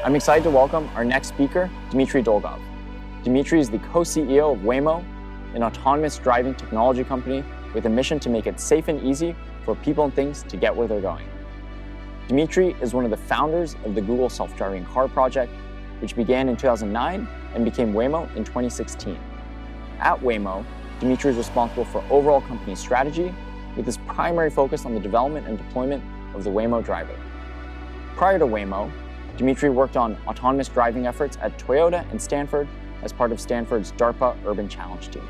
I'm excited to welcome our next speaker, Dmitry Dolgov. Dmitry is the co-CEO of Waymo, an autonomous driving technology company with a mission to make it safe and easy for people and things to get where they're going. Dmitry is one of the founders of the Google self-driving car project, which began in 2009 and became Waymo in 2016. At Waymo, Dmitry is responsible for overall company strategy, with his primary focus on the development and deployment of the Waymo driver. Prior to Waymo, Dmitry worked on autonomous driving efforts at Toyota and Stanford as part of Stanford's DARPA Urban Challenge team.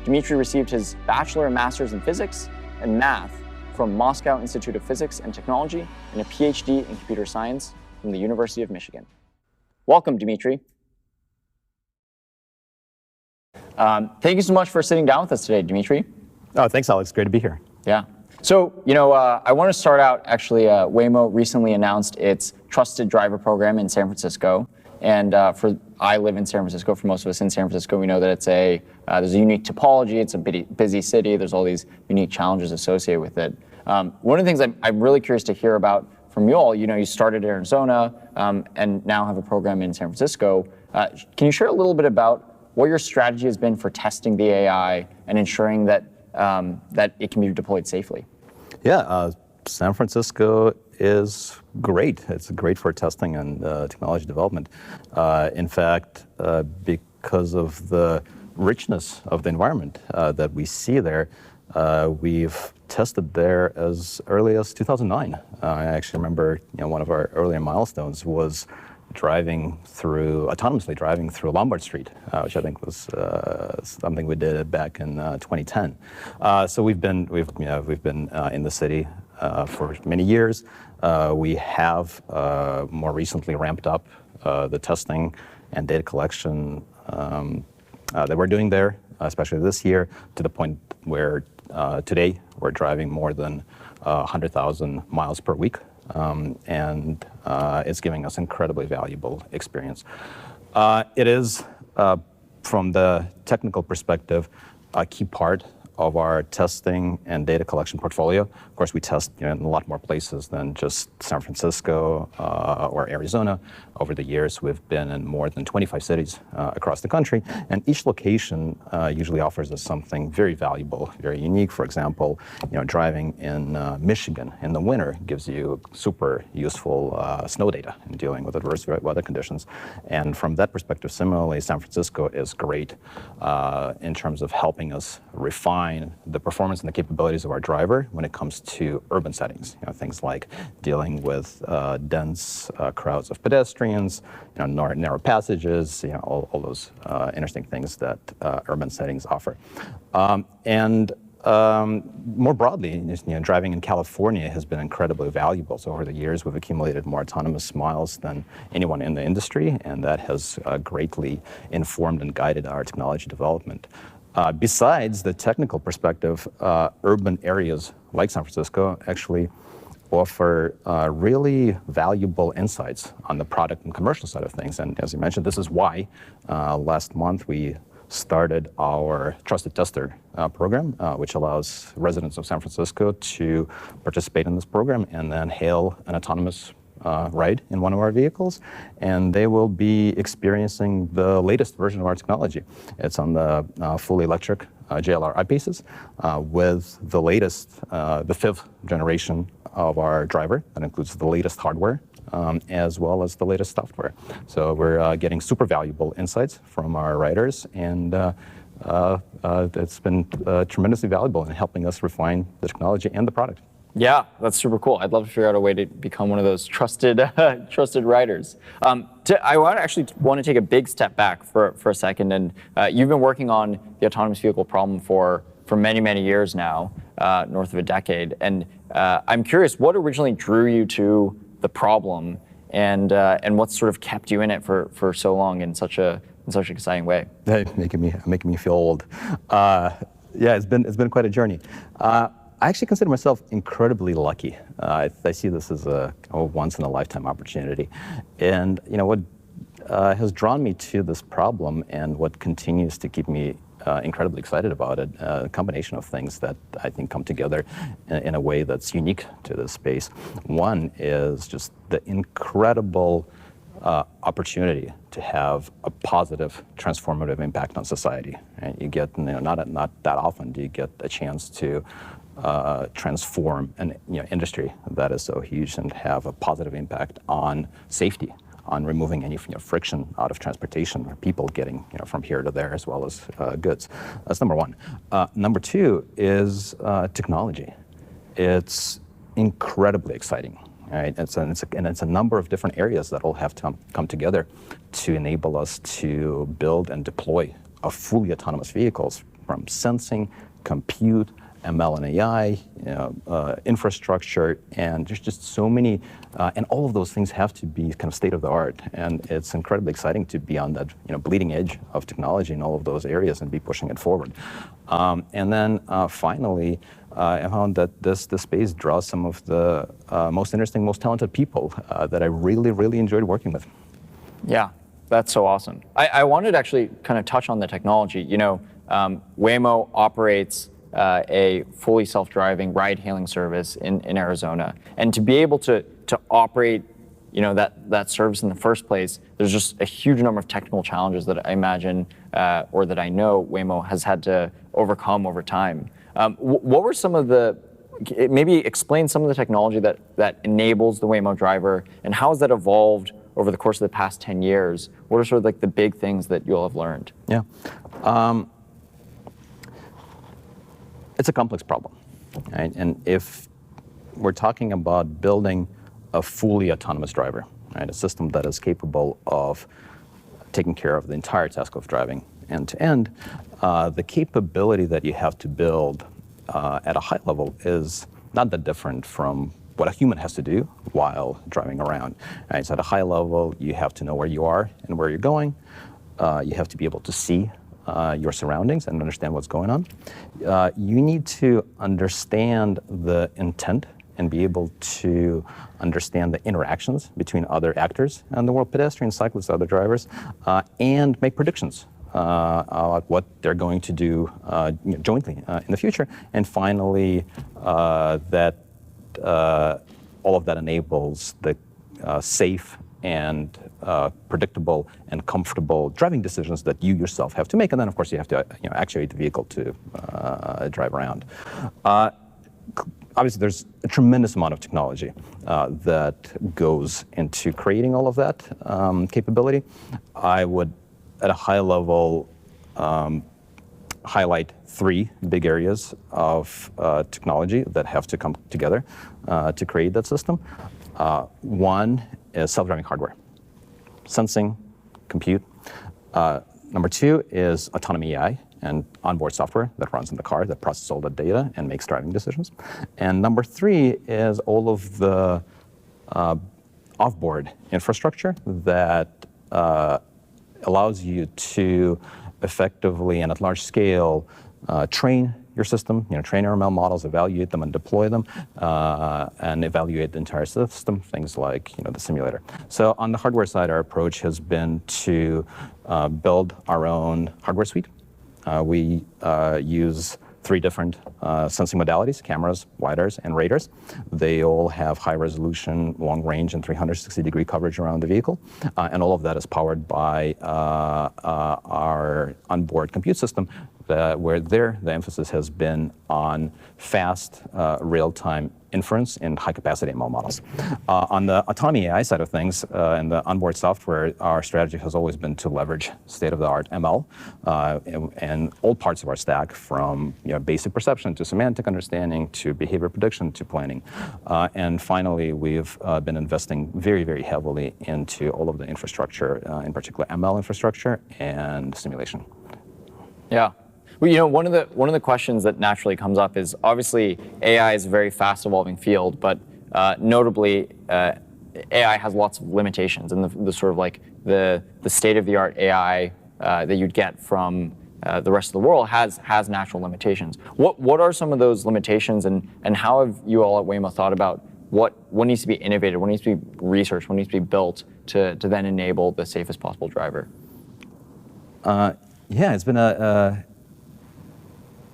Dmitry received his bachelor and master's in physics and math from Moscow Institute of Physics and Technology and a PhD in computer science from the University of Michigan. Welcome, Dmitry. Thank you so much for sitting down with us today, Dmitry. Oh, thanks, Alex. Great to be here. Yeah. So, I want to start out, actually, Waymo recently announced its Trusted Driver program in San Francisco. And I live in San Francisco. For most of us in San Francisco, we know that it's there's a unique topology. It's a busy city. There's all these unique challenges associated with it. One of the things I'm really curious to hear about from you all, you started in Arizona and now have a program in San Francisco. Can you share a little bit about what your strategy has been for testing the AI and ensuring that that it can be deployed safely? Yeah, San Francisco is great. It's great for testing and technology development. In fact, because of the richness of the environment that we see there, we've tested there as early as 2009. I actually remember, one of our earlier milestones was autonomously driving through Lombard Street, which I think was something we did back in 2010. So we've been in the city for many years. We have more recently ramped up the testing and data collection that we're doing there, especially this year, to the point where today we're driving more than 100,000 miles per week. And it's giving us incredibly valuable experience. It is, from the technical perspective, a key part of our testing and data collection portfolio. Of course, we test in a lot more places than just San Francisco or Arizona. Over the years, we've been in more than 25 cities across the country, and each location usually offers us something very valuable, very unique. For example, driving in Michigan in the winter gives you super useful snow data in dealing with adverse weather conditions. And from that perspective, similarly, San Francisco is great in terms of helping us refine the performance and the capabilities of our driver when it comes to urban settings. Things like dealing with dense crowds of pedestrians, narrow passages, all those interesting things that urban settings offer. More broadly, driving in California has been incredibly valuable. So over the years, we've accumulated more autonomous miles than anyone in the industry, and that has greatly informed and guided our technology development. Besides the technical perspective, urban areas like San Francisco actually offer really valuable insights on the product and commercial side of things. And as you mentioned, this is why last month we started our Trusted Tester program, which allows residents of San Francisco to participate in this program and then hail an autonomous ride in one of our vehicles, and they will be experiencing the latest version of our technology. It's on the fully electric JLR I-Paces with the latest, the 5th generation of our driver. That includes the latest hardware as well as the latest software. So we're getting super valuable insights from our riders, and it's been tremendously valuable in helping us refine the technology and the product. Yeah, that's super cool. I'd love to figure out a way to become one of those trusted riders. I want to take a big step back for a second. And you've been working on the autonomous vehicle problem for many, many years now, north of a decade. And I'm curious, what originally drew you to the problem, and what sort of kept you in it for so long in such an exciting way? Making me feel old. Yeah, it's been quite a journey. I actually consider myself incredibly lucky. I see this as a once-in-a-lifetime opportunity. And what has drawn me to this problem, and what continues to keep me incredibly excited about it. A combination of things that I think come together in a way that's unique to this space. One is just the incredible opportunity to have a positive, transformative impact on society. And you get, not that often do you get a chance to transform an industry that is so huge and have a positive impact on safety, on removing any friction out of transportation, or people getting from here to there, as well as goods. That's number one. Number two is technology. It's incredibly exciting. Right? It's a number of different areas that all have to come together to enable us to build and deploy a fully autonomous vehicles, from sensing, compute, ML and AI, infrastructure, and there's just so many, and all of those things have to be kind of state of the art. And it's incredibly exciting to be on that bleeding edge of technology in all of those areas and be pushing it forward. And then finally, I found that this space draws some of the most interesting, most talented people that I really, really enjoyed working with. Yeah, that's so awesome. I wanted to actually kind of touch on the technology. Waymo operates a fully self-driving ride-hailing service in Arizona, and to be able to operate that service in the first place, there's just a huge number of technical challenges that I imagine, or that I know Waymo has had to overcome over time. What were some of maybe explain some of the technology that enables the Waymo driver, and how has that evolved over the course of the past 10 years? What are sort of like the big things that you'll have learned? Yeah. It's a complex problem, right? And if we're talking about building a fully autonomous driver, right, a system that is capable of taking care of the entire task of driving end to end, the capability that you have to build at a high level is not that different from what a human has to do while driving around. Right? So at a high level, you have to know where you are and where you're going. You have to be able to see your surroundings and understand what's going on. You need to understand the intent and be able to understand the interactions between other actors in the world, pedestrians, cyclists, other drivers, and make predictions about what they're going to do jointly in the future. And finally, that all of that enables the safe and predictable and comfortable driving decisions that you yourself have to make. And then, of course, you have to actuate the vehicle to drive around. Obviously, there's a tremendous amount of technology that goes into creating all of that capability. I would, at a high level, highlight three big areas of technology that have to come together to create that system. One is self-driving hardware, sensing, compute. Number two is autonomy AI and onboard software that runs in the car that processes all the data and makes driving decisions. And number three is all of the offboard infrastructure that allows you to effectively and at large scale train your system, train your ML models, evaluate them and deploy them, and evaluate the entire system, things like the simulator. So on the hardware side, our approach has been to build our own hardware suite. We use three different sensing modalities: cameras, lidars, and radars. They all have high resolution, long range, and 360-degree coverage around the vehicle. And all of that is powered by our onboard compute system, where the emphasis has been on fast, real-time inference in high-capacity ML models. On the autonomy AI side of things and the onboard software, our strategy has always been to leverage state-of-the-art ML and all parts of our stack, from basic perception to semantic understanding to behavior prediction to planning. And finally, we've been investing very, very heavily into all of the infrastructure, in particular ML infrastructure and simulation. Yeah. Well, one of the questions that naturally comes up is, obviously AI is a very fast evolving field, but notably AI has lots of limitations, and the sort of like the state of the art AI that you'd get from the rest of the world has natural limitations. What are some of those limitations, and how have you all at Waymo thought about what needs to be innovated, what needs to be researched, what needs to be built to then enable the safest possible driver? Yeah, it's been a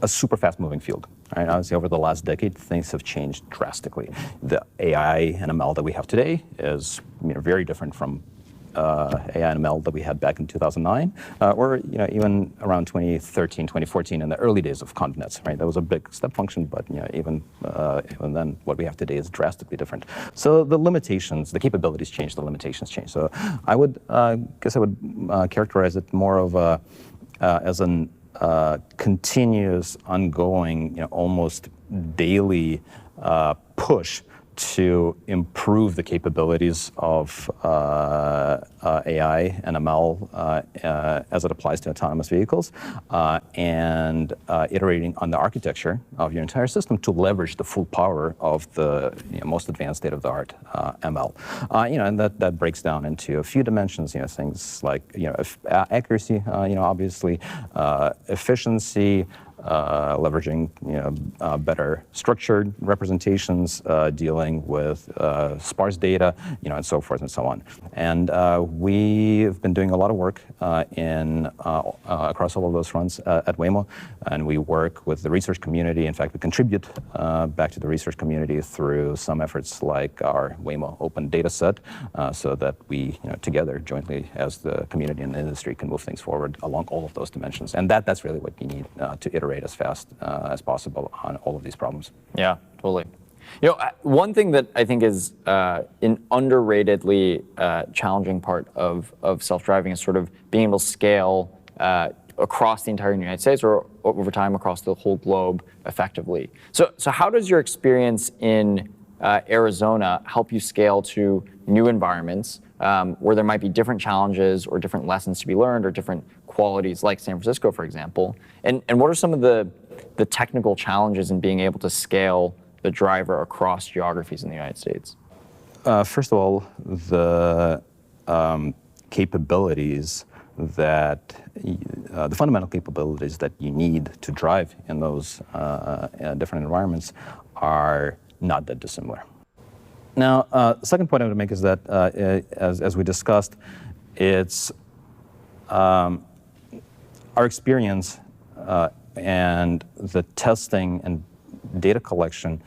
a super fast-moving field. Right? Obviously, over the last decade, things have changed drastically. The AI and ML that we have today is very different from AI and ML that we had back in 2009, or even around 2013, 2014, in the early days of ConvNets. Right, that was a big step function, but even then, what we have today is drastically different. So the limitations, the capabilities change, the limitations change. So I would guess I would characterize it more of as an continuous, ongoing, almost daily push to improve the capabilities of AI and ML as it applies to autonomous vehicles, and iterating on the architecture of your entire system to leverage the full power of the most advanced state-of-the-art ML. And that breaks down into a few dimensions. Things like accuracy, obviously, efficiency. Leveraging better structured representations, dealing with sparse data, and so forth and so on. And we've been doing a lot of work across all of those fronts at Waymo, and we work with the research community. In fact, we contribute back to the research community through some efforts like our Waymo Open Data Set, so that we, together, jointly as the community and the industry, can move things forward along all of those dimensions. And that's really what you need to iterate as fast as possible on all of these problems. Yeah, totally. One thing that I think is an underratedly challenging part of self-driving is sort of being able to scale across the entire United States or over time across the whole globe effectively. So how does your experience in Arizona help you scale to new environments where there might be different challenges or different lessons to be learned or different qualities, like San Francisco, for example? And what are some of the technical challenges in being able to scale the driver across geographies in the United States? First of all, the capabilities that, the fundamental capabilities that you need to drive in those different environments are not that dissimilar. Now, the second point I would make is that, as we discussed, it's our experience and the testing and data collection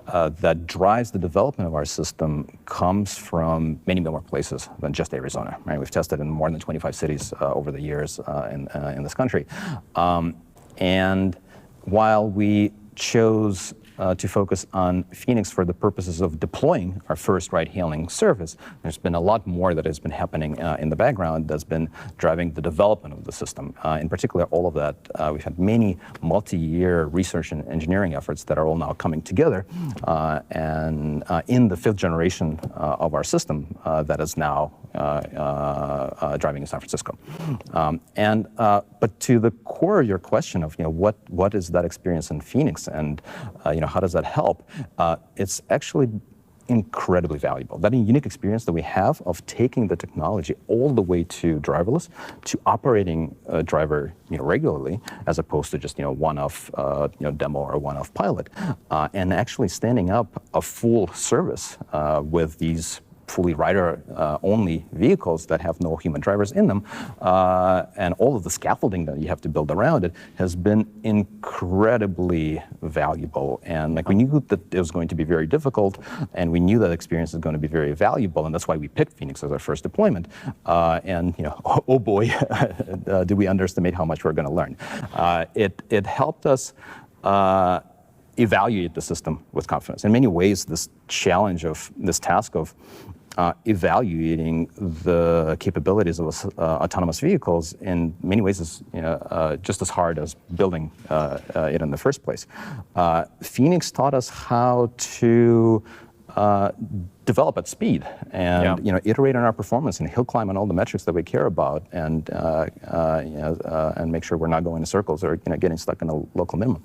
that drives the development of our system comes from many more places than just Arizona. Right? We've tested in more than 25 cities over the years in this country. And while we chose to focus on Phoenix for the purposes of deploying our first ride-hailing service, there's been a lot more that has been happening in the background that's been driving the development of the system. In particular, all of that, we've had many multi-year research and engineering efforts that are all now coming together and in the fifth generation of our system that is now driving in San Francisco. But to the core of your question of what is that experience in Phoenix and how does that help? It's actually incredibly valuable. That unique experience that we have of taking the technology all the way to driverless, to operating a driver regularly, as opposed to just one-off demo or one-off pilot, and actually standing up a full service with these fully rider-only vehicles that have no human drivers in them, and all of the scaffolding that you have to build around it has been incredibly valuable. And we knew that it was going to be very difficult, and we knew that experience is going to be very valuable, and that's why we picked Phoenix as our first deployment. Oh boy, did we underestimate how much we're going to learn. It helped us evaluate the system with confidence. In many ways, this task of evaluating the capabilities of autonomous vehicles in many ways is just as hard as building it in the first place. Phoenix taught us how to develop at speed and iterate on our performance and hill climb on all the metrics that we care about, and make sure we're not going in circles or getting stuck in a local minimum.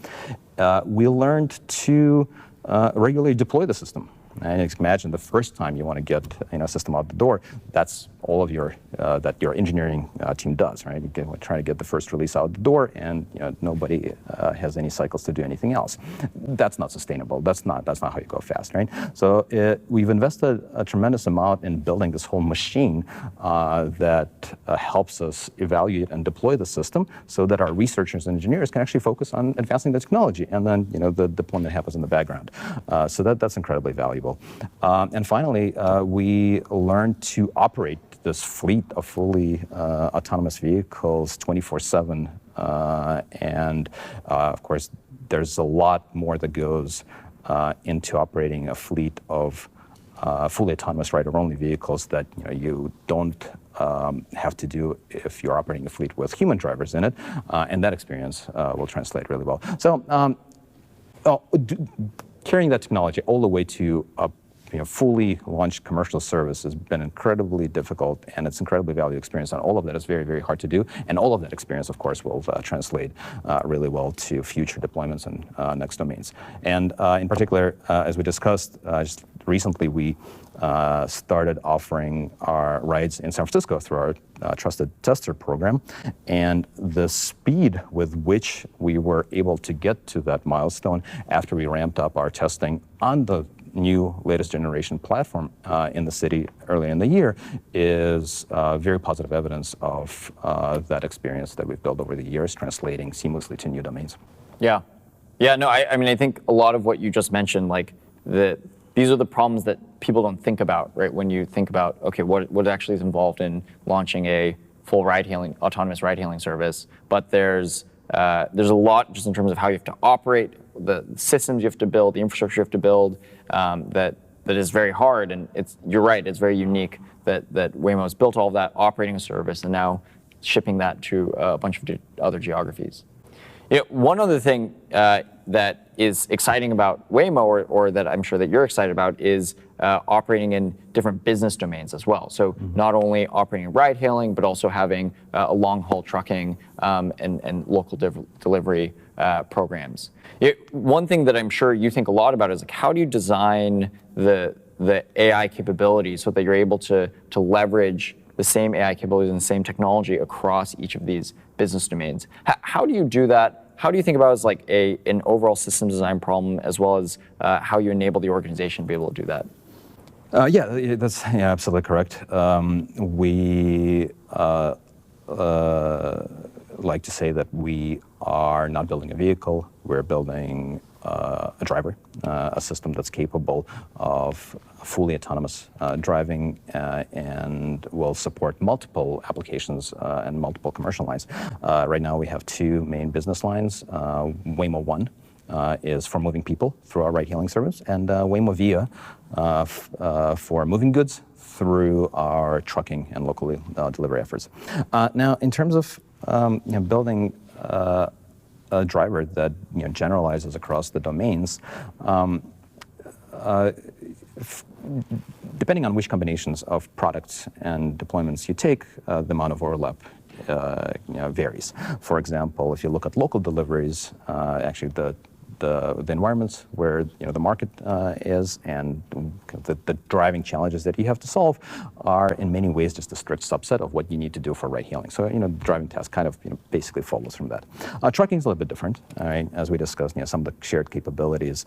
We learned to regularly deploy the system. And you can imagine the first time you want to get a system out the door, that's all of your that your engineering team does, right? You try to get the first release out the door, and nobody has any cycles to do anything else. That's not sustainable. That's not how you go fast, right? So we've invested a tremendous amount in building this whole machine that helps us evaluate and deploy the system, so that our researchers and engineers can actually focus on advancing the technology, and then the deployment happens in the background. So that's incredibly valuable. And finally, we learned to operate this fleet of fully autonomous vehicles 24/7. And of course, there's a lot more that goes into operating a fleet of fully autonomous rider-only vehicles that you don't have to do if you're operating a fleet with human drivers in it, and that experience will translate really well. So carrying that technology all the way to a fully launched commercial service has been incredibly difficult, and it's incredibly valuable experience, and all of that is very, very hard to do. And all of that experience, of course, will translate really well to future deployments and next domains. And in particular, as we discussed, just recently we started offering our rides in San Francisco through our Trusted Tester program, and the speed with which we were able to get to that milestone after we ramped up our testing on the new latest generation platform in the city early in the year is very positive evidence of that experience that we've built over the years, translating seamlessly to new domains. Yeah. No, I mean, I think a lot of what you just mentioned, like these are the problems that people don't think about, right? When you think about, okay, what actually is involved in launching a full autonomous ride-hailing service, but there's a lot just in terms of how you have to operate, the systems you have to build, the infrastructure you have to build, that is very hard. And you're right, it's very unique that Waymo's built all of that, operating a service, and now shipping that to a bunch of other geographies. One other thing that is exciting about Waymo, or that I'm sure that you're excited about, is operating in different business domains as well. So not only operating ride hailing, but also having a long haul trucking and local delivery programs. One thing that I'm sure you think a lot about is like, how do you design the AI capabilities so that you're able to leverage the same AI capabilities and the same technology across each of these business domains? How do you do that? How do you think about it as like an overall system design problem, as well as how you enable the organization to be able to do that? That's absolutely correct. We like to say that we are not building a vehicle, we're building a driver, a system that's capable of fully autonomous driving and will support multiple applications and multiple commercial lines. Right now we have two main business lines. Waymo One is for moving people through our ride-hailing service, and Waymo Via for moving goods through our trucking and local delivery efforts. Now, in terms of building a driver that generalizes across the domains, depending on which combinations of products and deployments you take, the amount of overlap varies. For example, if you look at local deliveries, actually the environments where the market is and the driving challenges that you have to solve are in many ways just a strict subset of what you need to do for ride hailing. So the driving task kind of basically follows from that. Trucking is a little bit different. Right? As we discussed, some of the shared capabilities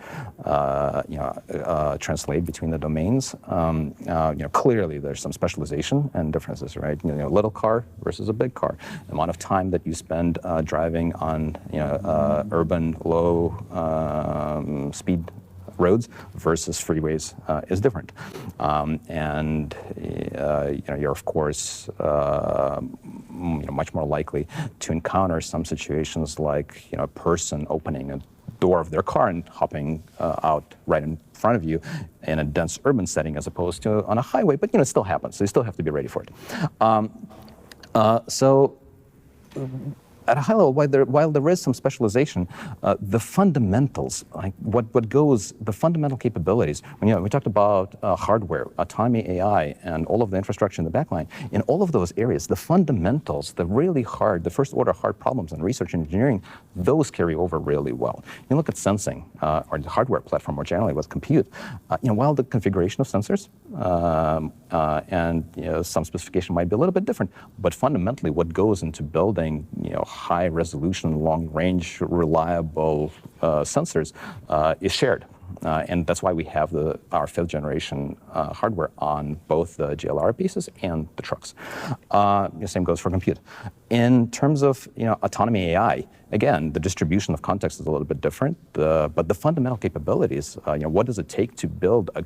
translate between the domains. Clearly there's some specialization and differences, right? Little car versus a big car. The amount of time that you spend driving on urban low speed roads versus freeways is different, and you're of course much more likely to encounter some situations like a person opening a door of their car and hopping out right in front of you in a dense urban setting as opposed to on a highway, but it still happens, so you still have to be ready for it. So at a high level, while there is some specialization, the fundamentals, like the fundamental capabilities, when we talked about hardware, autonomy, AI, and all of the infrastructure in the backline, in all of those areas, the fundamentals, the really hard, the first order hard problems in research and engineering, those carry over really well. You look at sensing, or the hardware platform more generally with compute, while the configuration of sensors and some specification might be a little bit different, but fundamentally what goes into building high resolution, long range, reliable sensors is shared. And that's why we have our 5th generation hardware on both the JLR pieces and the trucks. The same goes for compute. In terms of autonomy AI, again, the distribution of context is a little bit different, but the fundamental capabilities, what does it take to build a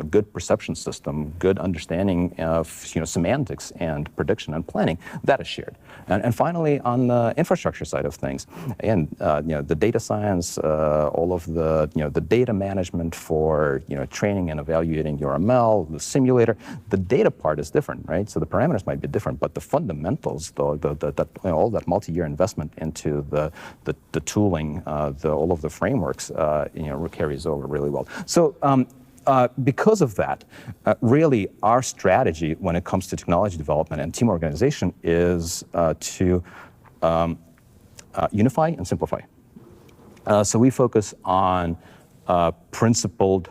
good perception system, good understanding of semantics and prediction and planning, that is shared. And finally, on the infrastructure side of things, and the data science, all of the data management for training and evaluating your ML, the simulator, the data part is different, right? So the parameters might be different, but the fundamentals, all that multi-year investment into the tooling, all of the frameworks, carries over really well. So. Because of that, really our strategy when it comes to technology development and team organization is to unify and simplify. So we focus on principled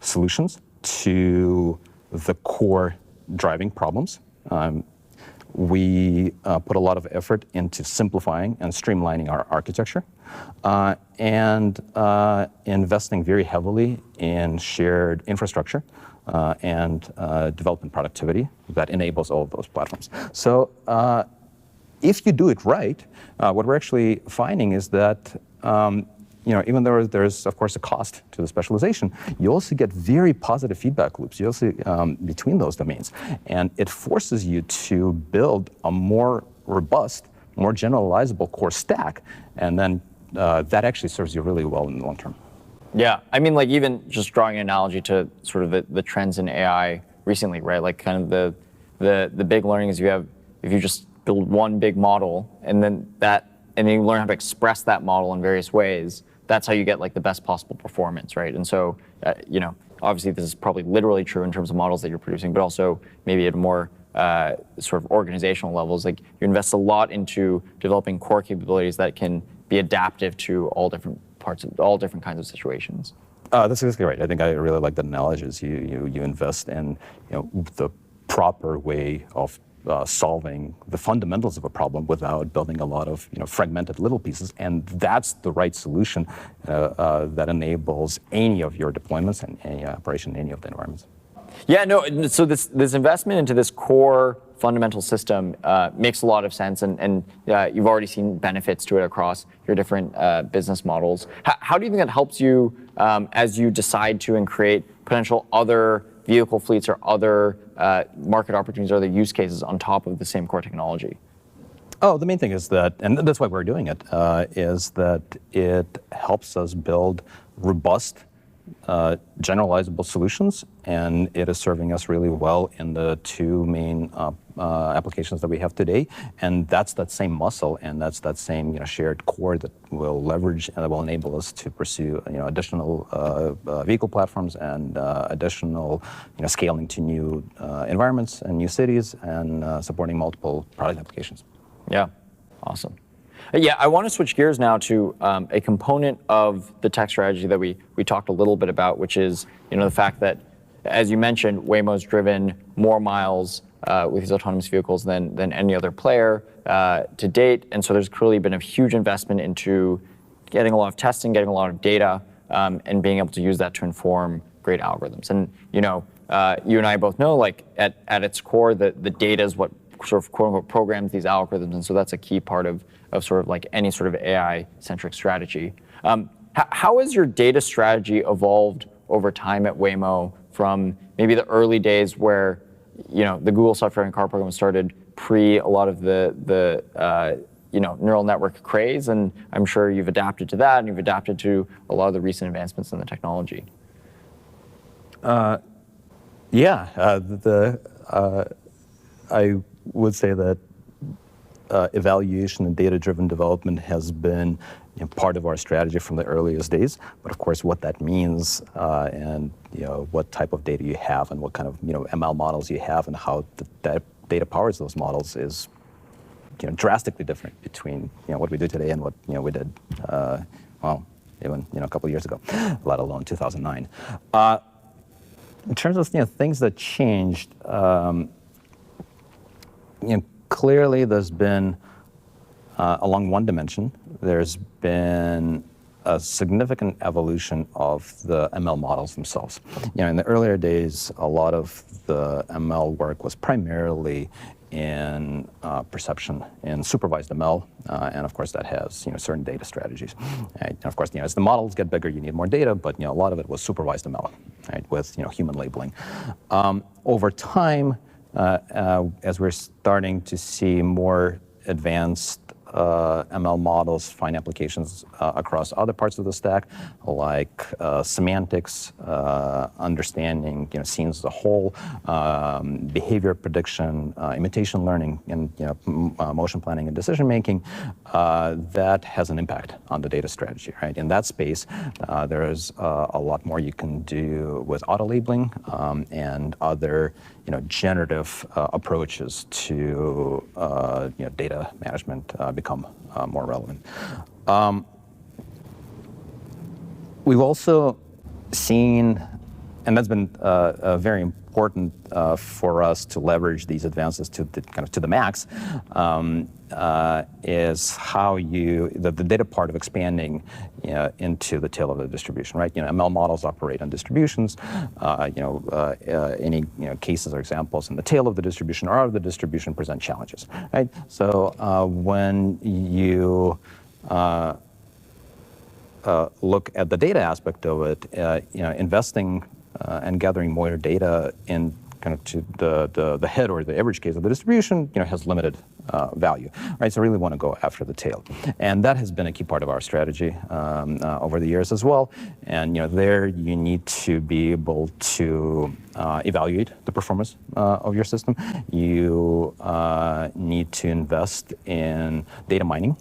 solutions to the core driving problems. We put a lot of effort into simplifying and streamlining our architecture and investing very heavily in shared infrastructure and development productivity that enables all of those platforms. So if you do it right, what we're actually finding is that even though there's, of course, a cost to the specialization, you also get very positive feedback loops. You also between those domains. And it forces you to build a more robust, more generalizable core stack. And then that actually serves you really well in the long term. Yeah, I mean, like even just drawing an analogy to sort of the trends in AI recently, right? Like kind of the big learnings you have, if you just build one big model and then you learn how to express that model in various ways, that's how you get like the best possible performance, right? And so, obviously this is probably literally true in terms of models that you're producing, but also maybe at more sort of organizational levels, like you invest a lot into developing core capabilities that can be adaptive to all different kinds of situations. That's exactly right. I think I really like that analogy. Is you invest in the proper way of solving the fundamentals of a problem without building a lot of fragmented little pieces, and that's the right solution that enables any of your deployments and any operation in any of the environments. Yeah, no. So this investment into this core fundamental system makes a lot of sense, and you've already seen benefits to it across your different business models. How do you think that helps you as you decide to and create potential other vehicle fleets or other market opportunities or other use cases on top of the same core technology? Oh, the main thing is that, and that's why we're doing it, is that it helps us build robust, generalizable solutions, and it is serving us really well in the 2 main applications that we have today. And that's that same muscle, and that's that same shared core that will leverage and that will enable us to pursue additional vehicle platforms and additional scaling to new environments and new cities and supporting multiple product applications. Yeah, awesome. Yeah, I want to switch gears now to a component of the tech strategy that we talked a little bit about, which is the fact that, as you mentioned, Waymo's driven more miles with these autonomous vehicles than any other player to date, and so there's clearly been a huge investment into getting a lot of testing, getting a lot of data, and being able to use that to inform great algorithms. And you and I both know, like at its core, the data is what sort of quote unquote programs these algorithms, and so that's a key part of sort of like any sort of AI-centric strategy. How has your data strategy evolved over time at Waymo from maybe the early days where the Google self-driving car program started pre a lot of the neural network craze, and I'm sure you've adapted to that and you've adapted to a lot of the recent advancements in the technology? I would say that evaluation and data-driven development has been part of our strategy from the earliest days. But of course, what that means and what type of data you have and what kind of ML models you have and how that data powers those models is drastically different between what we do today and what we did even a couple of years ago, let alone 2009. In terms of things that changed, clearly there's been along one dimension, there's been a significant evolution of the ML models themselves. In the earlier days, a lot of the ML work was primarily in perception, in supervised ML, and of course that has certain data strategies. Right? And of course, as the models get bigger, you need more data, but a lot of it was supervised ML, right, with human labeling. Over time, as we're starting to see more advanced ML models find applications across other parts of the stack, like semantics, understanding scenes as a whole, behavior prediction, imitation learning, and motion planning and decision making. That has an impact on the data strategy, right? In that space, there is a lot more you can do with auto labeling and other generative approaches to data management become more relevant. We've also seen, and that's been very important for us to leverage these advances to the max, is how the data part of expanding into the tail of the distribution, right? ML models operate on distributions. Any cases or examples in the tail of the distribution or out of the distribution present challenges, right? So when you look at the data aspect of it, investing and gathering more data in to the head or the average case of the distribution, has limited value, right? So really want to go after the tail, and that has been a key part of our strategy over the years as well. And there you need to be able to evaluate the performance of your system. You need to invest in data mining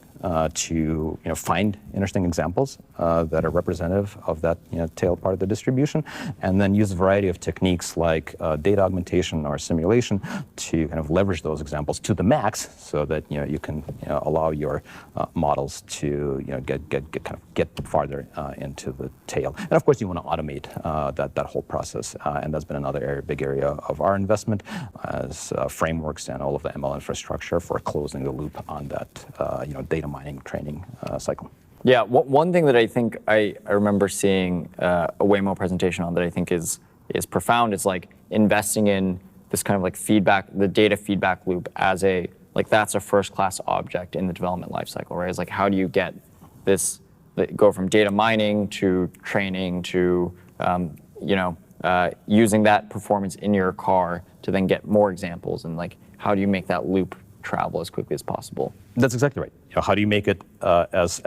to find interesting examples that are representative of that tail part of the distribution, and then use a variety of techniques like data augmentation or simulation to leverage those examples to the max, so that you can allow your models to get farther into the tail. And of course, you want to automate that whole process, and that's been another big area of our investment as frameworks and all of the ML infrastructure for closing the loop on that data mining training cycle. Yeah, one thing that I think I remember seeing a Waymo presentation on that I think is profound is like investing in this kind of like feedback, the data feedback loop as that's a first class object in the development lifecycle, right? It's like, how do you get this, go from data mining to training to using that performance in your car to then get more examples, and like, how do you make that loop travel as quickly as possible? That's exactly right. How do you make it as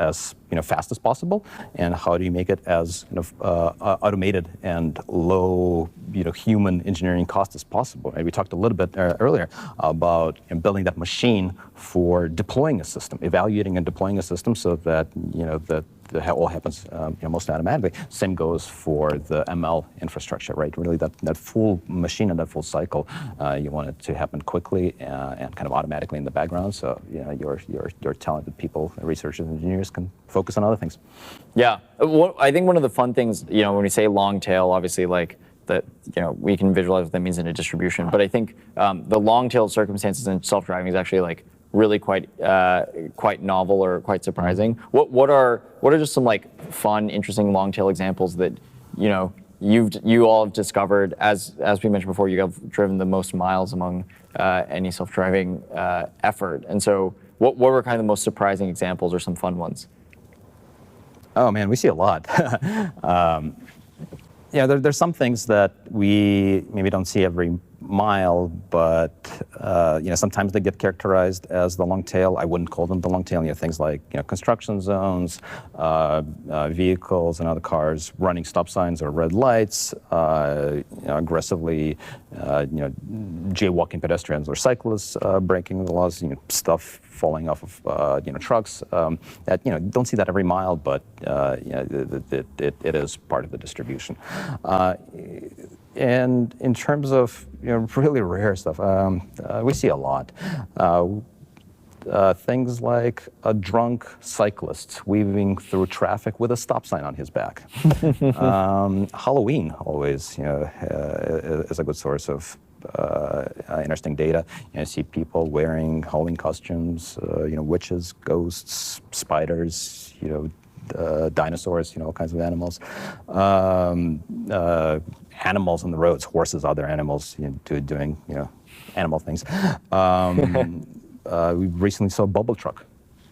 fast as possible, and how do you make it as automated and low human engineering cost as possible? Right? We talked a little bit earlier about building that machine for deploying a system, evaluating and deploying a system, so that that all happens most automatically. Same goes for the ML infrastructure, right? Really, that full machine and that full cycle, you want it to happen quickly and automatically in the background. So your talented people, researchers, engineers can focus on other things. Yeah, I think one of the fun things, when we say long tail, obviously like that, we can visualize what that means in a distribution. But I think the long tail circumstances in self-driving is actually like really quite novel or quite surprising. What are just some like fun, interesting long tail examples that you all have discovered? As we mentioned before, you have driven the most miles among any self-driving effort, and so what were kind of the most surprising examples or some fun ones? Oh man, we see a lot. There's some things that we maybe don't see every mile, but sometimes they get characterized as the long tail. I wouldn't call them the long tail. Things like construction zones, vehicles and other cars running stop signs or red lights, aggressively, jaywalking pedestrians or cyclists breaking the laws, stuff falling off of trucks. That don't see that every mile, but it is part of the distribution. And in terms of really rare stuff, we see a lot. Things like a drunk cyclist weaving through traffic with a stop sign on his back. Halloween always is a good source of interesting data. You see people wearing Halloween costumes, witches, ghosts, spiders, dinosaurs, all kinds of animals. Animals on the roads, horses, other animals, doing animal things. We recently saw a bubble truck.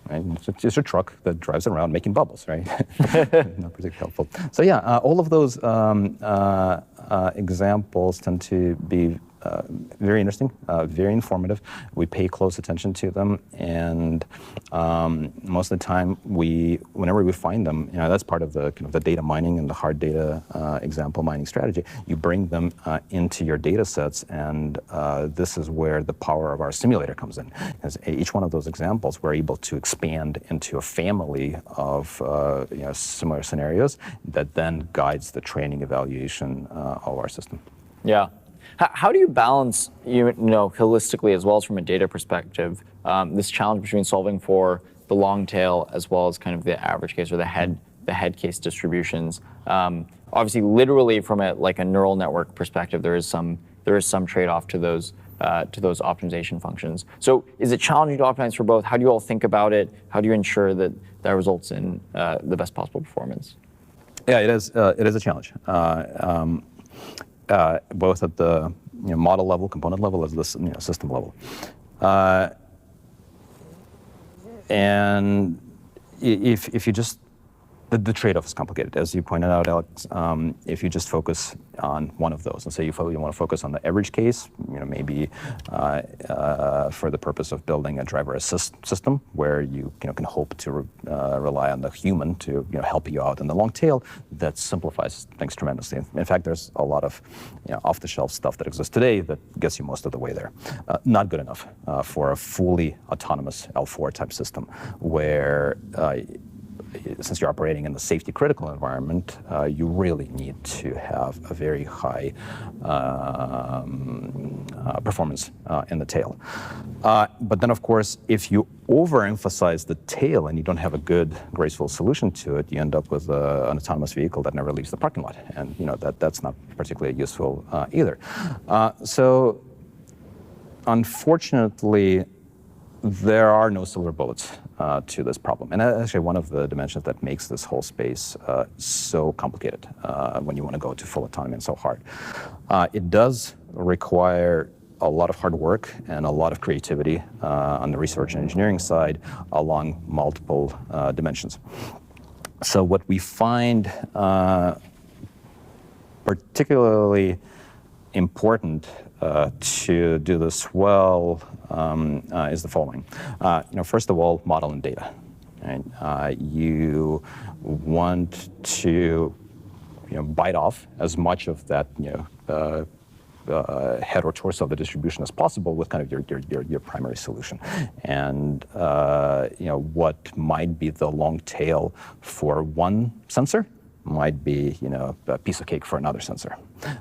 Right? It's just a truck that drives around making bubbles, right? Not particularly helpful. So yeah, all of those examples tend to be very interesting, very informative. We pay close attention to them, and most of the time, whenever we find them, that's part of the the data mining and the hard data example mining strategy. You bring them into your data sets, and this is where the power of our simulator comes in. Because each one of those examples, we're able to expand into a family of similar scenarios that then guides the training evaluation of our system. Yeah. How do you balance, holistically as well as from a data perspective, this challenge between solving for the long tail as well as kind of the average case or the head case distributions? Obviously, literally from a neural network perspective, there is some trade-off to those optimization functions. So, is it challenging to optimize for both? How do you all think about it? How do you ensure that results in the best possible performance? Yeah, it is a challenge. Both at the model level, component level, as the system level, and if you just the trade-off is complicated, as you pointed out, Alex. If you just focus on one of those, and say you want to focus on the average case, maybe for the purpose of building a driver assist system, where you can hope to rely on the human to help you out in the long tail, that simplifies things tremendously. In fact, there's a lot of off-the-shelf stuff that exists today that gets you most of the way there. Not good enough for a fully autonomous L4 type system, where since you're operating in the safety critical environment, you really need to have a very high performance in the tail. But then, of course, if you overemphasize the tail and you don't have a good, graceful solution to it, you end up with an autonomous vehicle that never leaves the parking lot, and that's not particularly useful either. So, unfortunately, there are no silver bullets to this problem. And that's actually one of the dimensions that makes this whole space so complicated when you want to go to full autonomy and so hard. It does require a lot of hard work and a lot of creativity on the research and engineering side along multiple dimensions. So what we find particularly important to do this well is the following. First of all, model and data. Right? You want to bite off as much of that head or torso of the distribution as possible with kind of your primary solution. And what might be the long tail for one sensor might be a piece of cake for another sensor.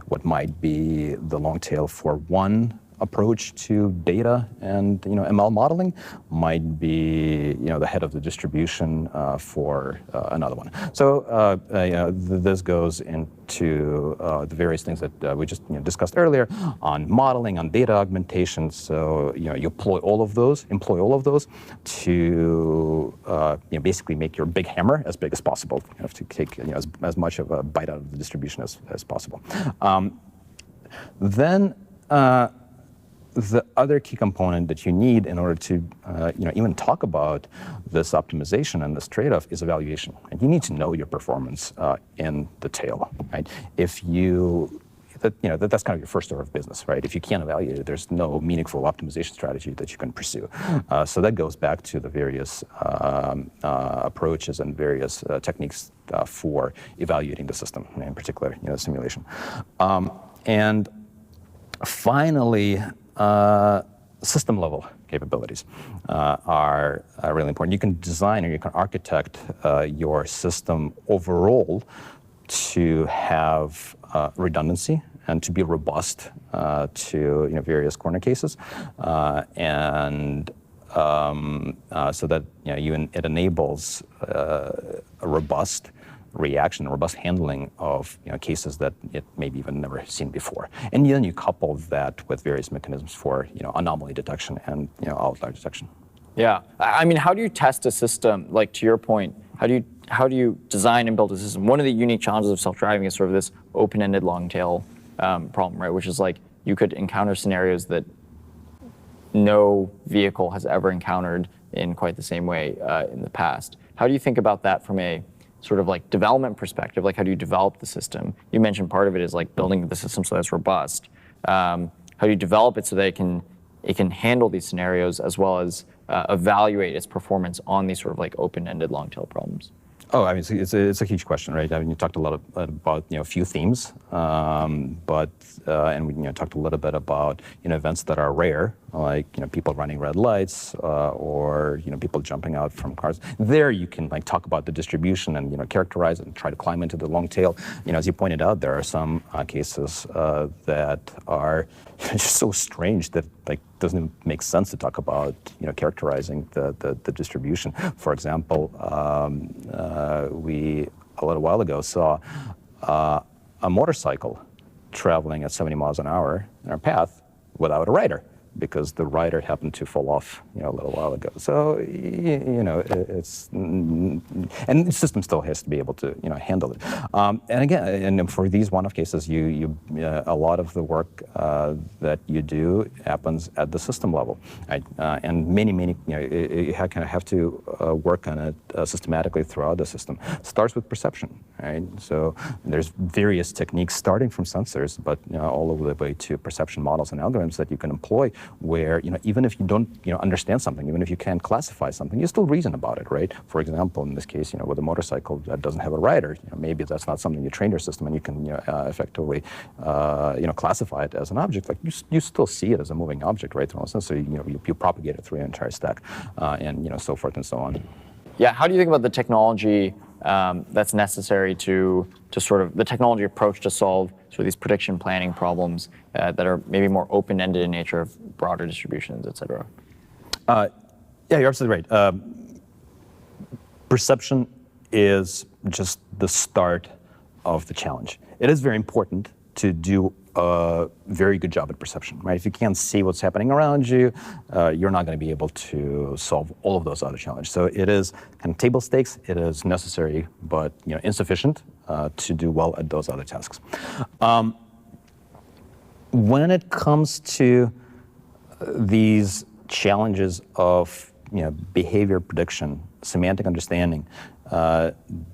What might be the long tail for one approach to data and ML modeling might be the head of the distribution for another one. So this goes into the various things that we just discussed earlier on modeling, on data augmentation. So you employ all of those to basically make your big hammer as big as possible. You have to take as much of a bite out of the distribution as possible. Then. The other key component that you need in order to even talk about this optimization and this trade-off is evaluation. And you need to know your performance in the tail. Right? If you that's kind of your first order of business, right? If you can't evaluate it, there's no meaningful optimization strategy that you can pursue. So that goes back to the various approaches and various techniques for evaluating the system, in particular, simulation. And finally, system-level capabilities are really important. You can design or you can architect your system overall to have redundancy and to be robust to various corner cases, and so that it enables a robust reaction, a robust handling of cases that it maybe even never seen before. And then you couple that with various mechanisms for anomaly detection and outlier detection. Yeah, I mean, how do you test a system? Like, to your point, how do you design and build a system? One of the unique challenges of self-driving is sort of this open-ended long tail problem, right? Which is like you could encounter scenarios that no vehicle has ever encountered in quite the same way in the past. How do you think about that from a sort of like development perspective? Like, how do you develop the system? You mentioned part of it is like building the system so that it's robust. How do you develop it so that it can handle these scenarios as well as evaluate its performance on these sort of like open-ended long-tail problems? Oh, I mean, it's a huge question, right? I mean, you talked a lot about a few themes, but and we talked a little bit about events that are rare, like people running red lights or people jumping out from cars. There you can like talk about the distribution and characterize it and try to climb into the long tail. As you pointed out, there are some cases that are just so strange that like doesn't make sense to talk about characterizing the distribution. For example, we a little while ago saw a motorcycle traveling at 70 miles an hour in our path without a rider, because the rider happened to fall off a little while ago. So it's, and the system still has to be able to handle it. And again, and for these one-off cases, a lot of the work that you do happens at the system level, right? And many you kind of have to work on it systematically throughout the system. It starts with perception, right? So there's various techniques starting from sensors, but all over the way to perception models and algorithms that you can employ, where even if you don't understand something, even if you can't classify something, you still reason about it, right? For example, in this case, with a motorcycle that doesn't have a rider, maybe that's not something you train your system, and you can effectively classify it as an object. Like you still see it as a moving object, right? So you propagate it through an entire stack, and so forth and so on. Yeah, how do you think about the technology that's necessary to sort of the technology approach to solve sort of these prediction planning problems that are maybe more open-ended in nature of broader distributions, et cetera? Yeah, you're absolutely right. Perception is just the start of the challenge. It is very important to do a very good job at perception, right? If you can't see what's happening around you, you're not going to be able to solve all of those other challenges. So it is kind of table stakes. It is necessary, but insufficient to do well at those other tasks. When it comes to these challenges of behavior prediction, semantic understanding,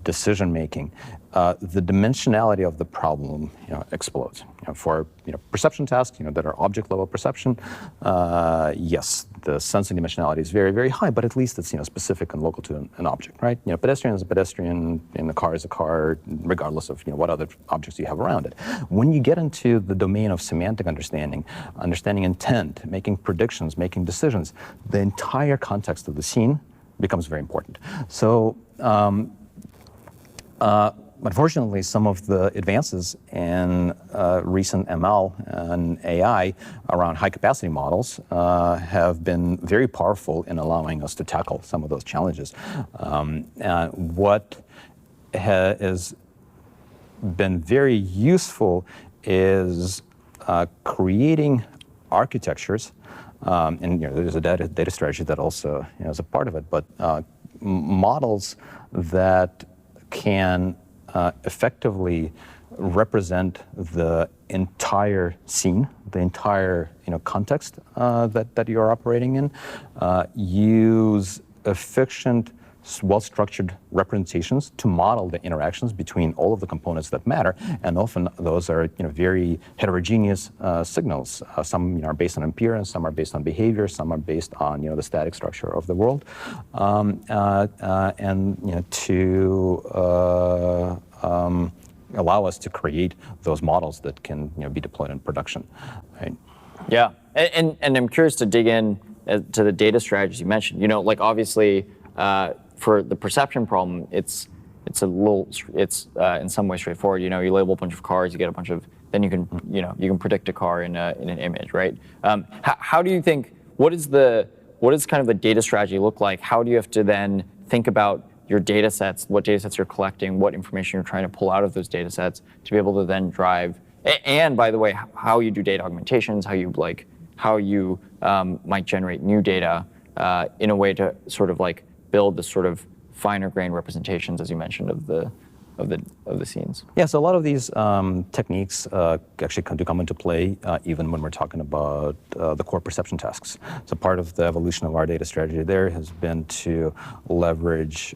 decision making, the dimensionality of the problem explodes. For perception tasks that are object level perception, yes, the sensing dimensionality is very, very high, but at least it's specific and local to an object, right? Pedestrian is a pedestrian, and the car is a car, regardless of what other objects you have around it. When you get into the domain of semantic understanding intent, making predictions, making decisions, the entire context of the scene becomes very important. So unfortunately, some of the advances in recent ML and AI around high-capacity models have been very powerful in allowing us to tackle some of those challenges. What has been very useful is creating architectures, and there's a data strategy that also is a part of it, but models that can effectively represent the entire scene, the entire context that you're operating in, use efficient well-structured representations to model the interactions between all of the components that matter, and often those are very heterogeneous signals. Some are based on appearance, some are based on behavior, some are based on the static structure of the world, and to allow us to create those models that can be deployed in production. Right? Yeah, and I'm curious to dig in to the data strategies you mentioned. Like obviously. For the perception problem, it's in some way straightforward. You label a bunch of cars, you get a bunch of, then you can predict a car in an image, right? How do you think? What does kind of the data strategy look like? How do you have to then think about your data sets, what data sets you're collecting, what information you're trying to pull out of those data sets to be able to then drive? And by the way, how you do data augmentations, how you might generate new data in a way to sort of like build the sort of finer grained representations, as you mentioned, of the scenes. Yeah, so a lot of these techniques actually do come into play even when we're talking about the core perception tasks. So part of the evolution of our data strategy there has been to leverage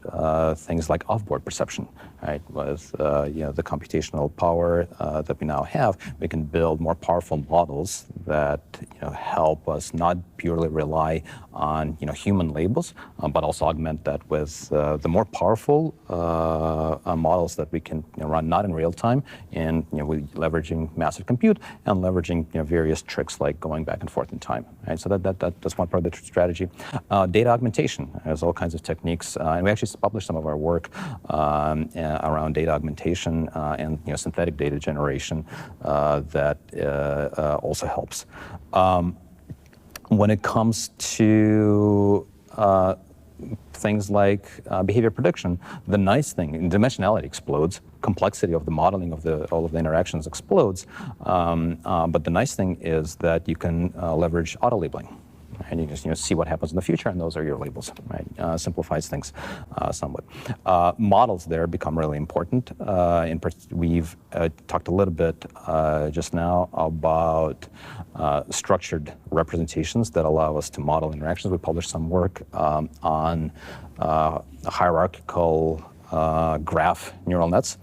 things like off-board perception, right? With the computational power that we now have, we can build more powerful models that help us not purely rely on human labels, but also augment that with the more powerful models that we can run not in real time, and with leveraging massive compute and leveraging various tricks like going back and forth in time. Right, so that's one part of the strategy. Data augmentation has all kinds of techniques, and we actually published some of our work around data augmentation and synthetic data generation that also helps. When it comes to things like behavior prediction, the nice thing, dimensionality explodes, complexity of the modeling of all of the interactions explodes, but the nice thing is that you can leverage auto-labeling. And you just see what happens in the future, and those are your labels. Right? Simplifies things somewhat. Models there become really important. We've talked a little bit just now about structured representations that allow us to model interactions. We published some work on hierarchical graph neural nets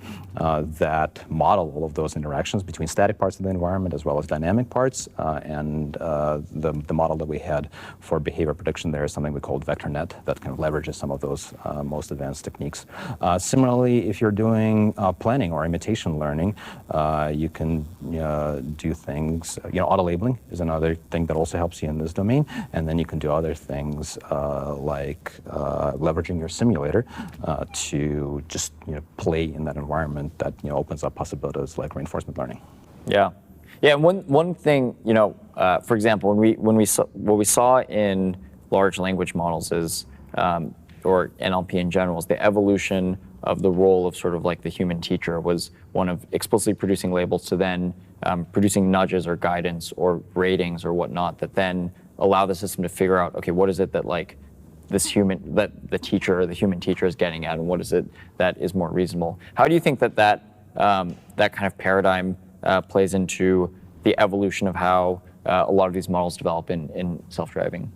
that model all of those interactions between static parts of the environment as well as dynamic parts. And the model that we had for behavior prediction there is something we called VectorNet that kind of leverages some of those most advanced techniques. Similarly, if you're doing planning or imitation learning, you can do things, auto-labeling is another thing that also helps you in this domain. And then you can do other things like leveraging your simulator to just play in that environment that opens up possibilities like reinforcement learning. Yeah, and one thing for example, what we saw in large language models is or NLP in general is the evolution of the role of sort of like the human teacher was one of explicitly producing labels to then producing nudges or guidance or ratings or whatnot that then allow the system to figure out, okay, what is it that like the human teacher is getting at, and what is it that is more reasonable? How do you think that kind of paradigm plays into the evolution of how a lot of these models develop in self-driving?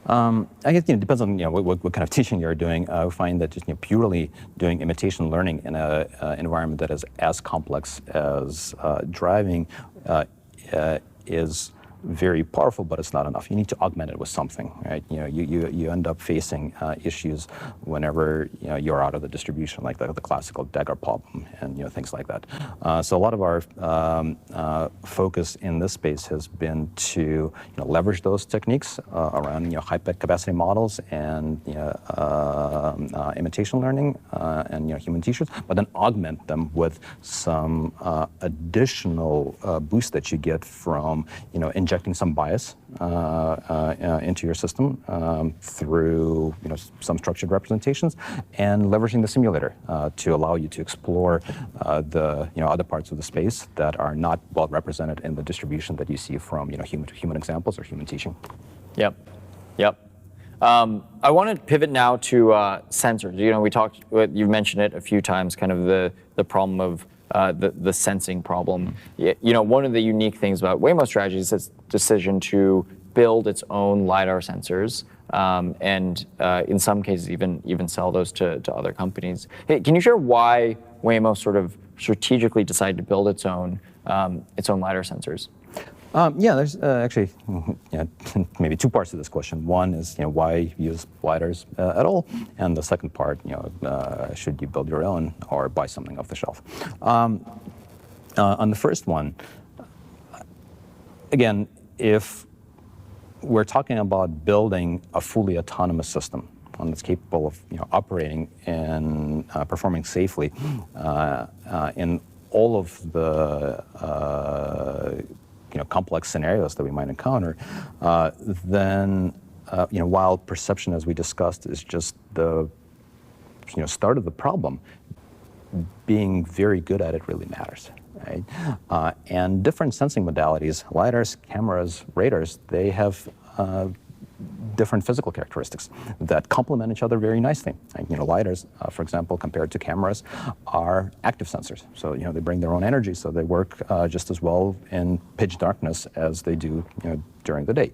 I guess it depends on what kind of teaching you're doing. I find that just purely doing imitation learning in an environment that is as complex as driving is very powerful, but it's not enough. You need to augment it with something, right? You end up facing issues whenever you're out of the distribution, like the classical Dagger problem and things like that. So a lot of our focus in this space has been to leverage those techniques around high capacity models and imitation learning and human teachers, but then augment them with some additional boost that you get from injecting some bias into your system through some structured representations, and leveraging the simulator to allow you to explore the other parts of the space that are not well represented in the distribution that you see from human examples or human teaching. Yep. I want to pivot now to sensors. You mentioned it a few times, kind of the problem of the sensing problem. One of the unique things about Waymo strategy is its decision to build its own LiDAR sensors and in some cases even sell those to other companies. Hey, can you share why Waymo sort of strategically decided to build its own LiDAR sensors? Yeah, there's actually maybe two parts to this question. One is why use LiDARs at all, and the second part, should you build your own or buy something off the shelf? On the first one, again, if we're talking about building a fully autonomous system, one that's capable of operating and performing safely in all of the complex scenarios that we might encounter, then while perception, as we discussed, is just the start of the problem, being very good at it really matters, right? And different sensing modalities, LiDARs, cameras, radars, they have different physical characteristics that complement each other very nicely. LiDARs, for example, compared to cameras, are active sensors. So they bring their own energy, so they work just as well in pitch darkness as they do during the day.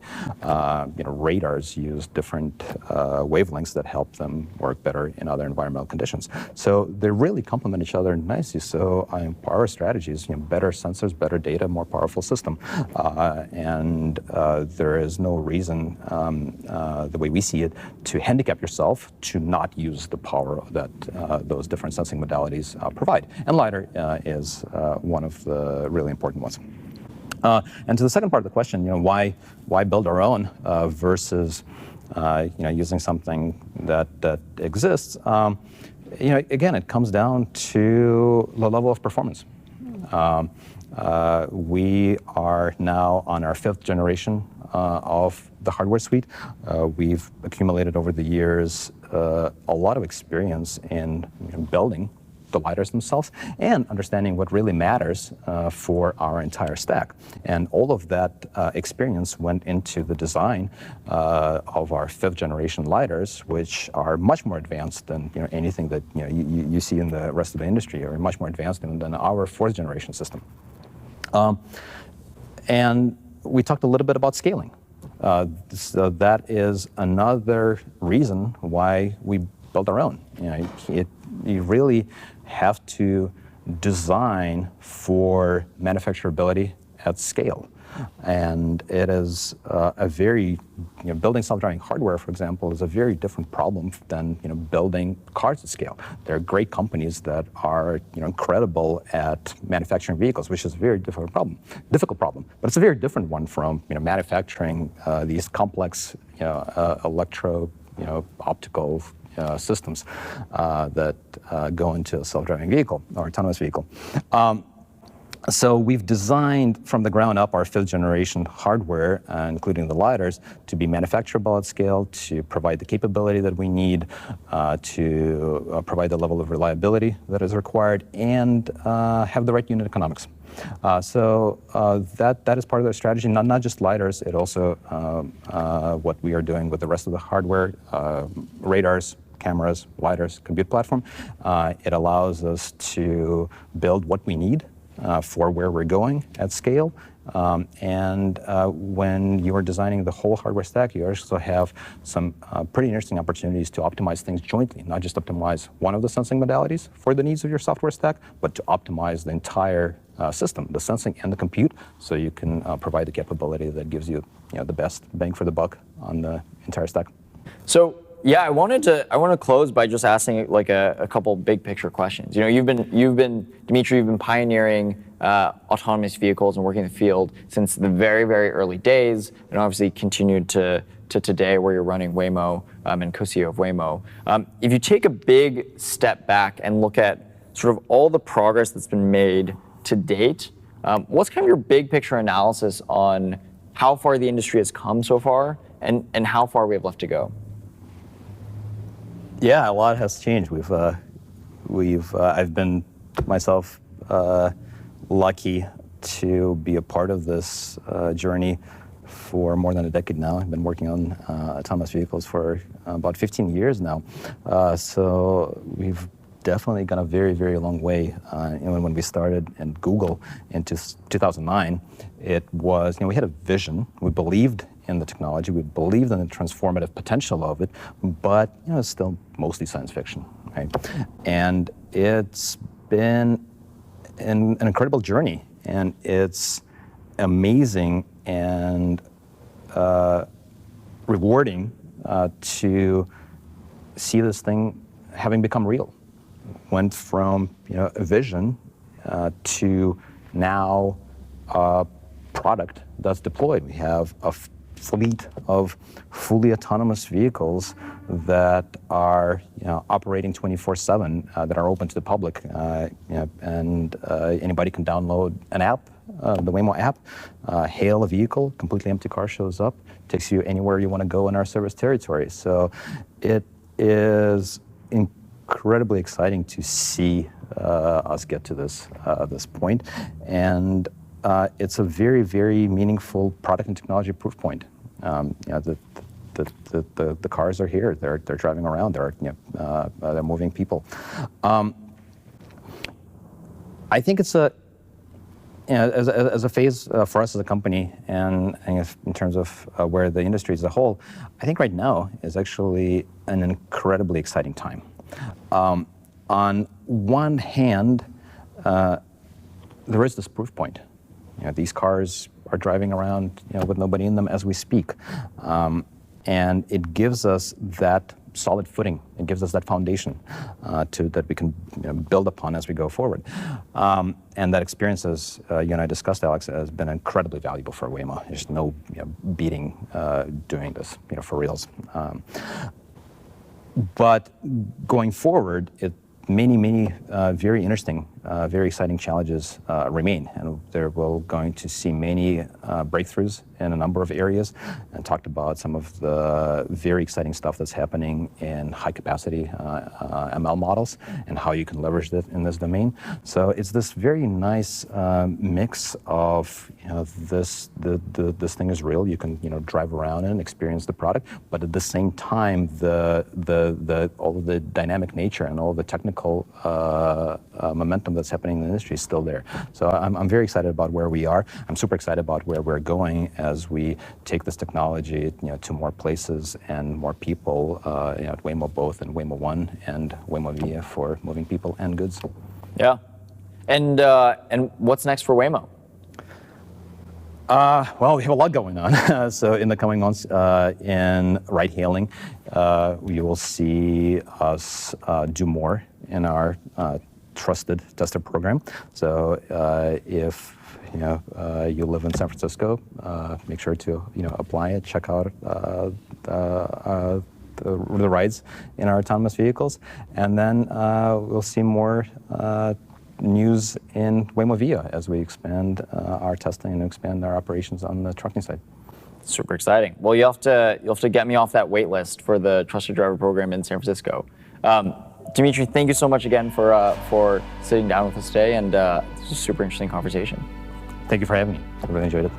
Radars use different wavelengths that help them work better in other environmental conditions. So they really complement each other nicely. So our strategy is better sensors, better data, more powerful system. And there is no reason, the way we see it, to handicap yourself to not use the power that those different sensing modalities provide. And LiDAR is one of the really important ones. And to the second part of the question, why build our own versus using something that exists? Again, it comes down to the level of performance. We are now on our 5th generation of the hardware suite. We've accumulated over the years a lot of experience in building the LiDARs themselves and understanding what really matters for our entire stack. And all of that experience went into the design of our 5th generation LiDARs, which are much more advanced than anything that you see in the rest of the industry, or much more advanced than our 4th generation system. And we talked a little bit about scaling. So that is another reason why we built our own. You really have to design for manufacturability at scale. And it is a very, building self-driving hardware, for example, is a very different problem than building cars at scale. There are great companies that are incredible at manufacturing vehicles, which is a very difficult problem. But it's a very different one from manufacturing these complex optical systems that go into a self-driving vehicle or autonomous vehicle. So we've designed from the ground up our 5th generation hardware, including the LiDARs, to be manufacturable at scale, to provide the capability that we need, to provide the level of reliability that is required, and have the right unit economics. So that is part of the strategy, not just LiDARs, it also what we are doing with the rest of the hardware, radars, cameras, LiDARs, compute platform. It allows us to build what we need for where we're going at scale. And when you are designing the whole hardware stack, you also have some pretty interesting opportunities to optimize things jointly, not just optimize one of the sensing modalities for the needs of your software stack, but to optimize the entire system, the sensing and the compute, so you can provide the capability that gives you, the best bang for the buck on the entire stack. So yeah, I want to close by just asking like a couple big picture questions. You've been Dmitry, you've been pioneering autonomous vehicles and working in the field since the very, very early days, and obviously continued to today, where you're running Waymo and co-CEO of Waymo. If you take a big step back and look at sort of all the progress that's been made to date, what's kind of your big picture analysis on how far the industry has come so far and how far we have left to go? Yeah, a lot has changed. I've been myself lucky to be a part of this journey for more than a decade now. I've been working on autonomous vehicles for about 15 years now. So we've definitely gone a very, very long way. When we started in Google in 2009, it was, we had a vision. We believed in the technology. We believe in the transformative potential of it, but it's still mostly science fiction, right? And it's been an incredible journey, and it's amazing and rewarding to see this thing having become real. Went from a vision to now a product that's deployed. We have a fleet of fully autonomous vehicles that are operating 24/7, that are open to the public, and anybody can download an app, the Waymo app, hail a vehicle, completely empty car shows up, takes you anywhere you want to go in our service territory. So it is incredibly exciting to see us get to this point, and it's a very, very meaningful product and technology proof point. The cars are here. They're driving around. They're moving people. I think it's as a phase for us as a company, and I guess in terms of where the industry as a whole, I think right now is actually an incredibly exciting time. On one hand, there is this proof point. These cars are driving around with nobody in them as we speak. And it gives us that solid footing. It gives us that foundation that we can build upon as we go forward. And that experience, as you and I discussed, Alex, has been incredibly valuable for Waymo. There's no beating doing this for reals. But going forward, many very interesting, very exciting challenges remain, and we're going to see many breakthroughs in a number of areas, and talked about some of the very exciting stuff that's happening in high-capacity ML models and how you can leverage that in this domain. So it's this very nice mix of this thing is real. You can drive around and experience the product, but at the same time, all of the dynamic nature and all the technical momentum that's happening in the industry is still there. So I'm very excited about where we are. I'm super excited about where we're going as we take this technology to more places and more people at Waymo both, and Waymo One and Waymo Via for moving people and goods. Yeah. And what's next for Waymo? Well, we have a lot going on. So in the coming months, in ride-hailing, you will see us do more in our trusted tester program. So if you live in San Francisco, make sure to apply it. Check out the rides in our autonomous vehicles, and then we'll see more news in Waymo Via as we expand our testing and expand our operations on the trucking side. Super exciting. Well, you'll have to get me off that wait list for the Trusted Driver program in San Francisco. Dmitry, thank you so much again for sitting down with us today, and this was a super interesting conversation. Thank you for having me. I really enjoyed it.